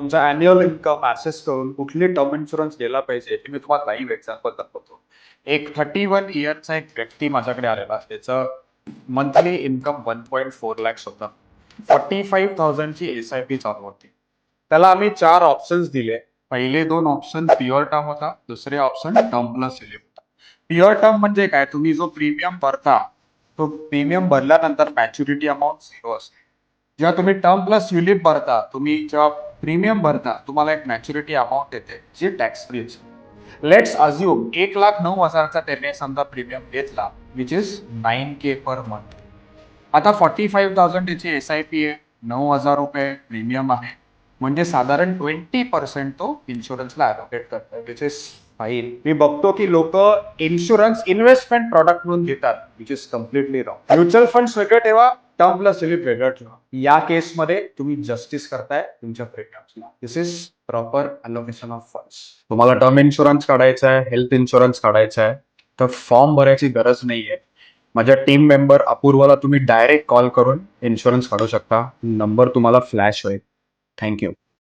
तुमचा annual income ऍसेस करून कुठली टर्म इन्शुरन्स गेला पाहिजे हे मी तुम्हाला लाईव्ह एक्झाम्पल दाखवतो. एक 31 इयरचा एक व्यक्ती माझ्याकडे आलेला. त्याचं मंथली इन्कम 1.4 लॅक्स होता. 45,000ची SIP चालू होती. त्याला आम्ही 4 ऑप्शन्स दिले. पहिले 2 ऑप्शन प्युअर टर्म होता, दुसरे ऑप्शन टर्म प्लस युलिप होता. प्युअर टर्म म्हणजे काय, तुम्ही जो प्रीमियम भरता तो प्रीमियम भरल्यानंतर मॅच्युरिटी अमाऊंट 0 असते. जेव्हा तुम्ही टर्म प्लस युलिप भरता, तुम्ही जेव्हा प्रीमियम भरता, तुम्हाला एक मॅच्युरिटी अमाऊंट येते जी टॅक्स फ्री असते. लेट्स अज्युम 1,09,000चा त्याने समजा प्रीमियम घेतला, which is 9K per month. आता 45,000 त्याची SIP आहे, 9,000 रुपये प्रीमियम आहे, म्हणजे साधारण 20% तो इन्शुरन्सला ॲलोकेट करतो, विच इज फाईन. मी बघतो की लोक इन्शुरन्स इन्व्हेस्टमेंट प्रॉडक्ट म्हणून घेतात, which is completely wrong. Mutual funds वेगळं ठेवा, टर्म प्लस युलिप वेगळं ठेवा. या केसमध्ये तुम्ही जस्टिस करताय तुमच्या प्रीमियम्सला. This is proper allocation of funds. तुम्हाला टर्म इन्शुरन्स काढायचा आहे, हेल्थ इन्शुरन्स काढायचा आहे, तर फॉर्म भरायची गरज नाहीये. माझ्या टीम मेंबर अपूर्वाला तुम्ही डायरेक्ट कॉल करून इन्शुरन्स काढू शकता. नंबर तुम्हाला फ्लॅश होईल. थँक्यू.